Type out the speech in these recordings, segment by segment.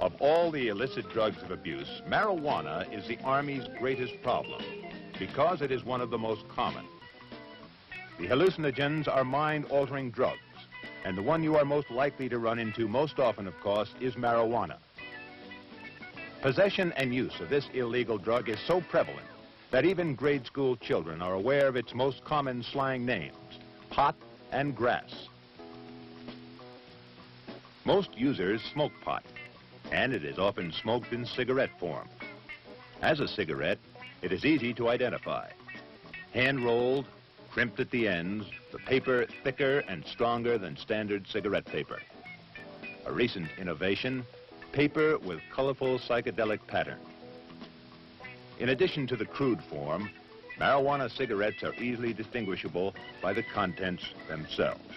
Of all the illicit drugs of abuse, marijuana is the Army's greatest problem because it is one of the most common. The hallucinogens are mind-altering drugs, and the one you are most likely to run into most often, of course, is marijuana. Possession and use of this illegal drug is so prevalent that even grade school children are aware of its most common slang names, pot and grass. Most users smoke pot, and it is often smoked in cigarette form. As a cigarette, it is easy to identify. Hand-rolled, crimped at the ends, the paper thicker and stronger than standard cigarette paper. A recent innovation, paper with colorful psychedelic pattern. In addition to the crude form, marijuana cigarettes are easily distinguishable by the contents themselves.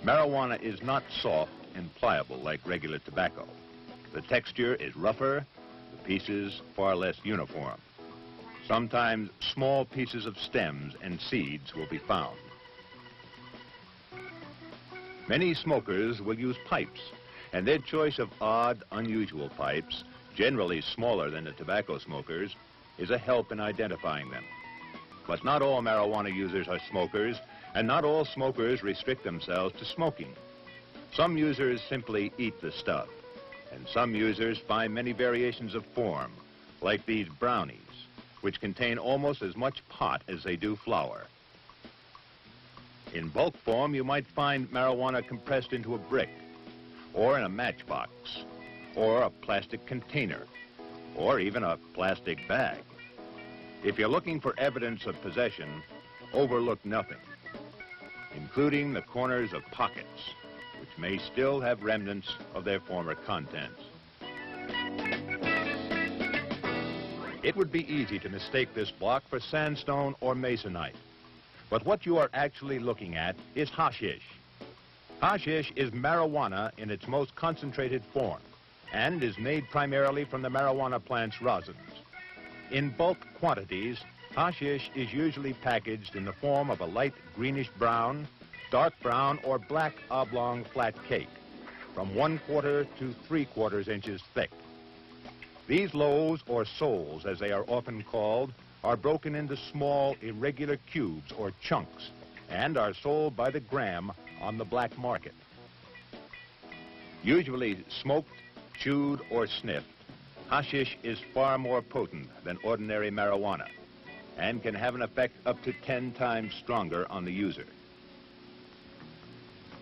Marijuana is not soft and pliable like regular tobacco. The texture is rougher, the pieces far less uniform. Sometimes small pieces of stems and seeds will be found. Many smokers will use pipes, and their choice of odd, unusual pipes, generally smaller than the tobacco smokers, is a help in identifying them. But not all marijuana users are smokers, and not all smokers restrict themselves to smoking. Some users simply eat the stuff, and some users find many variations of form, like these brownies, which contain almost as much pot as they do flour. In bulk form, you might find marijuana compressed into a brick, or in a matchbox, or a plastic container, or even a plastic bag. If you're looking for evidence of possession, overlook nothing, including the corners of pockets, which may still have remnants of their former contents. It would be easy to mistake this block for sandstone or masonite. But what you are actually looking at is hashish. Hashish is marijuana in its most concentrated form and is made primarily from the marijuana plant's rosins. In bulk quantities, hashish is usually packaged in the form of a light greenish brown, dark brown, or black oblong flat cake, from 1/4 to 3/4 inches thick. These loaves, or soles as they are often called, are broken into small, irregular cubes or chunks and are sold by the gram on the black market. Usually smoked, chewed, or sniffed, hashish is far more potent than ordinary marijuana and can have an effect up to 10 times stronger on the user.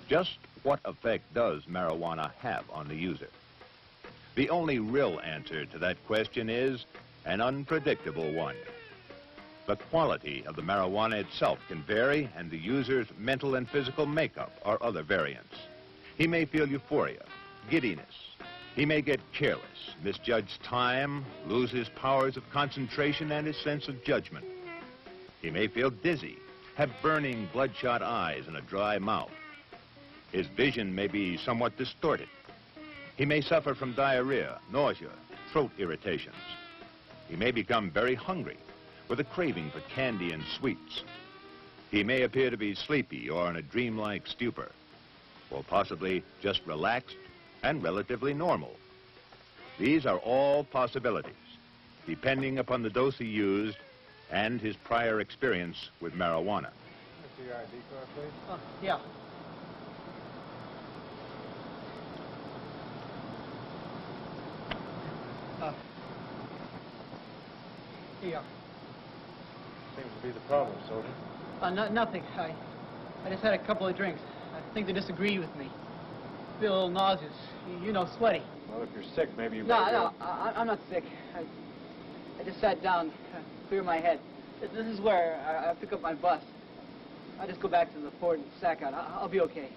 Just what effect does marijuana have on the user? The only real answer to that question is an unpredictable one. The quality of the marijuana itself can vary, and the user's mental and physical makeup are other variants. He may feel euphoria, giddiness. He may get careless, misjudge time, lose his powers of concentration and his sense of judgment. He may feel dizzy, have burning, bloodshot eyes and a dry mouth. His vision may be somewhat distorted. He may suffer from diarrhea, nausea, throat irritations. He may become very hungry, with a craving for candy and sweets. He may appear to be sleepy or in a dreamlike stupor, or possibly just relaxed and relatively normal. These are all possibilities, depending upon the dose he used and his prior experience with marijuana. Can I see your ID card, please? Yeah. Here. Seems to be the problem, soldier. Nothing. I just had a couple of drinks. I think they disagree with me. Feel a little nauseous. You know, sweaty. Well, if you're sick, maybe you No, I'm not sick. I just sat down, clear my head. This is where I pick up my bus. I just go back to the fort and sack out. I'll be okay.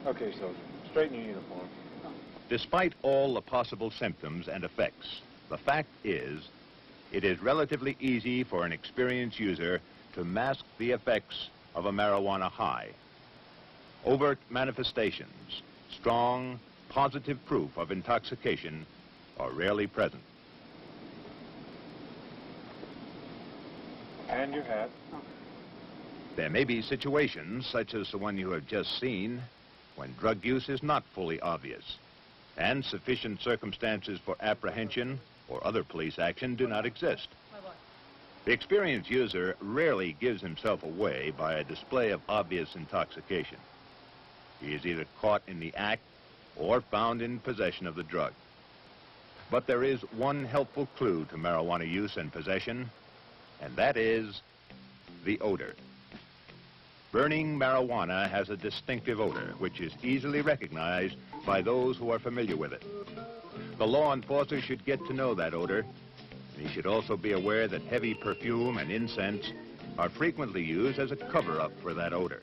Okay, soldier. Straighten your uniform. Oh. Despite all the possible symptoms and effects, the fact is, it is relatively easy for an experienced user to mask the effects of a marijuana high. Overt manifestations, strong, positive proof of intoxication are rarely present. And your hat. Oh. There may be situations, such as the one you have just seen, when drug use is not fully obvious. and sufficient circumstances for apprehension or other police action do not exist. The experienced user rarely gives himself away by a display of obvious intoxication. He is either caught in the act or found in possession of the drug. But there is one helpful clue to marijuana use and possession, and that is the odor. Burning marijuana has a distinctive odor, which is easily recognized by those who are familiar with it. The law enforcer should get to know that odor, and he should also be aware that heavy perfume and incense are frequently used as a cover-up for that odor.